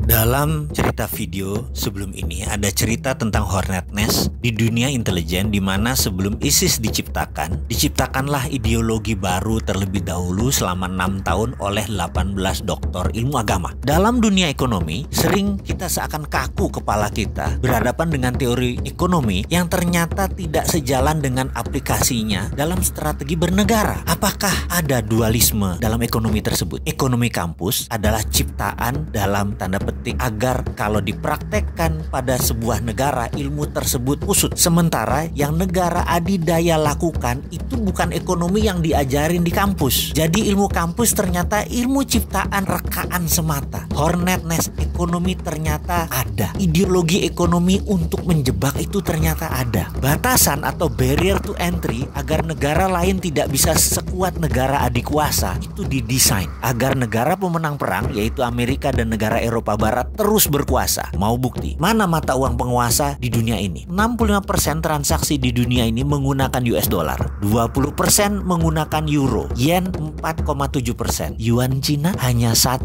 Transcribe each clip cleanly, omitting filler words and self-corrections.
Dalam cerita video sebelum ini ada cerita tentang Hornet Nest di dunia intelijen, di mana sebelum ISIS diciptakanlah ideologi baru terlebih dahulu selama 6 tahun oleh 18 doktor ilmu agama. Dalam dunia ekonomi, sering kita seakan kaku kepala kita berhadapan dengan teori ekonomi yang ternyata tidak sejalan dengan aplikasinya dalam strategi bernegara. Apakah ada dualisme dalam ekonomi tersebut? Ekonomi kampus adalah ciptaan dalam tanda petik agar kalau dipraktekkan pada sebuah negara ilmu tersebut usut. Sementara yang negara adidaya lakukan itu bukan ekonomi yang diajarin di kampus. Jadi ilmu kampus ternyata ilmu ciptaan rekaan semata. Hornet Nest ekonomi ternyata ada. Ideologi ekonomi untuk menjebak itu ternyata ada. Batasan atau barrier to entry agar negara lain tidak bisa sekuat negara adik kuasa itu didesain agar negara pemenang perang yaitu Amerika dan negara Eropa Barat terus berkuasa. Mau bukti? Mana mata uang penguasa di dunia ini? 65% transaksi di dunia ini menggunakan US dollar, 20% menggunakan euro, yen 4,7%, yuan Cina hanya 1,9%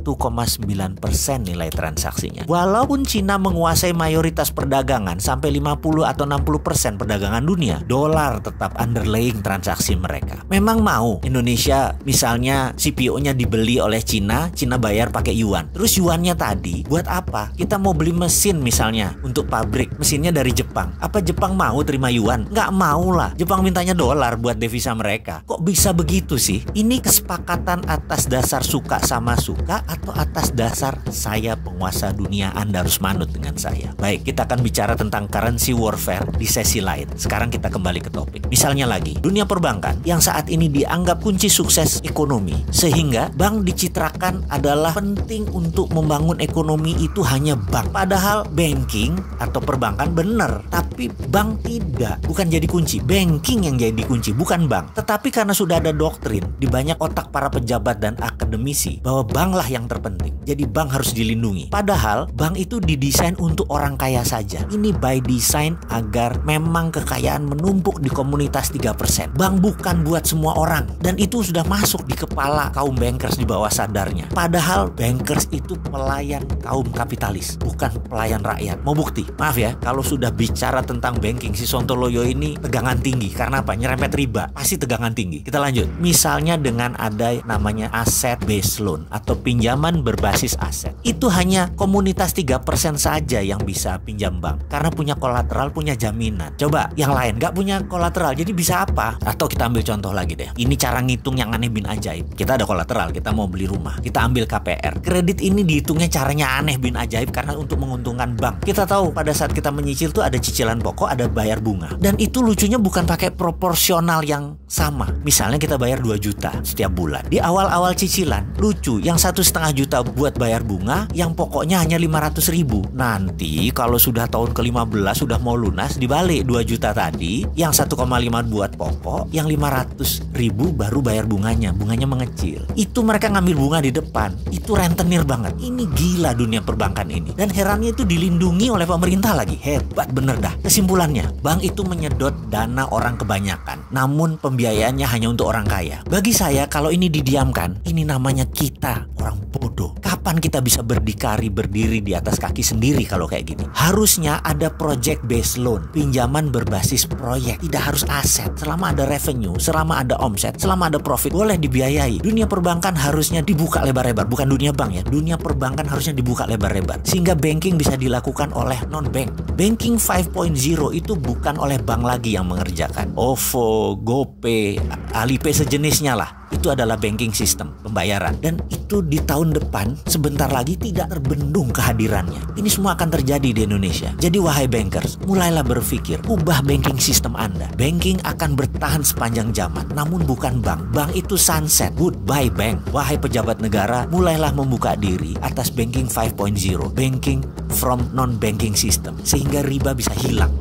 nilai transaksinya. Walaupun Cina menguasai mayoritas perdagangan sampai 50 atau 60% perdagangan dunia, dolar tetap underlying transaksi mereka. Memang mau Indonesia misalnya CPO-nya dibeli oleh Cina, Cina bayar pakai yuan. Terus yuannya tadi buat apa? Kita mau beli mesin misalnya untuk pabrik, mesinnya dari Jepang. Apa Jepang mau terima yuan? Nggak mau lah. Jepang mintanya dolar buat devisa mereka. Kok bisa begitu sih? Ini kesepakatan atas dasar suka sama suka atau atas dasar saya penguasa dunia, Anda harus manut dengan saya? Baik, kita akan bicara tentang currency warfare di sesi lain. Sekarang kita kembali ke topik. Misalnya lagi, dunia perbankan yang saat ini dianggap kunci sukses ekonomi, sehingga bank dicitrakan adalah penting untuk membangun ekonomi itu hanya bank. Padahal banking atau perbankan benar, tapi bank tidak. Bukan jadi kunci. Banking yang jadi kunci, bukan bank. Tetapi karena sudah ada doktrin di banyak otak para pejabat dan akademisi bahwa banklah yang terpenting. Jadi bank harus dilindungi. Padahal bank itu didesain untuk orang kaya saja. Ini by design agar memang kekayaan menumpuk di komunitas 3%. Bank bukan buat semua orang. Dan itu sudah masuk di kepala kaum bankers di bawah sadarnya. Padahal bankers itu pelayan kaum kapitalis, bukan pelayan rakyat. Mau bukti? Maaf ya, kalau sudah bicara tentang banking, si Sontoloyo ini tegangan tinggi. Karena apa? Nyerempet riba, pasti tegangan tinggi. Kita lanjut. Misalnya dengan ada namanya asset based loan atau pinjaman berbasis aset. Itu hanya komunitas 3% saja yang bisa pinjam bank. Karena punya kolateral, punya jaminan. Coba yang lain nggak punya kolateral, jadi bisa apa? Atau kita ambil contoh lagi deh. Ini cara ngitung yang aneh bin ajaib. Kita ada kolateral, kita mau beli rumah. Kita ambil KPR. Kredit ini dihitungnya caranya aneh bin ajaib karena untuk menguntungkan bank. Kita tahu pada saat kita menyicil tuh ada cicilan pokok, ada bayar bunga. Dan itu lucunya bukan pakai proporsional yang sama. Misalnya kita bayar 2 juta setiap bulan. Di awal-awal cicilan, lucu. Yang 1,5 juta buat bayar bunga, yang pokoknya hanya 500.000. Nanti kalau sudah tahun ke-15 sudah mau lunas, dibalik 2 juta tadi, yang 1,5 buat pokok, yang 500.000 baru bayar bunganya. Bunganya mengecil. Itu mereka ngambil bunga di depan. Itu rentenir banget. Ini gila dunia perbankan ini. Dan herannya itu dilindungi oleh pemerintah lagi. Hebat bener dah. Kesimpulannya, bank itu menyedot dana orang kebanyakan. Namun pembiayaannya hanya untuk orang kaya. Bagi saya, kalau ini didiamkan, ini namanya kita orang bodoh. Kapan kita bisa berdiri di atas kaki sendiri kalau kayak gini? Harusnya ada project based loan, pinjaman berbasis proyek. Tidak harus aset. Selama ada revenue, selama ada omset, selama ada profit, boleh dibiayai. Dunia perbankan harusnya dibuka lebar-lebar. Bukan dunia bank ya. Dunia perbankan harusnya dibuka lebar-lebar. Sehingga banking bisa dilakukan oleh non-bank. Banking 5.0 itu bukan oleh bank lagi yang mengerjakan. OVO, GoPay, Alipay sejenisnya lah. Itu adalah banking system pembayaran. Dan itu di tahun depan sebentar lagi tidak terbendung kehadirannya. Ini semua akan terjadi di Indonesia. Jadi wahai bankers, mulailah berpikir, ubah banking system Anda. Banking akan bertahan sepanjang zaman, namun bukan bank. Bank itu sunset. Goodbye bank. Wahai pejabat negara, mulailah membuka diri atas banking 5.0. Banking from non-banking system. Sehingga riba bisa hilang.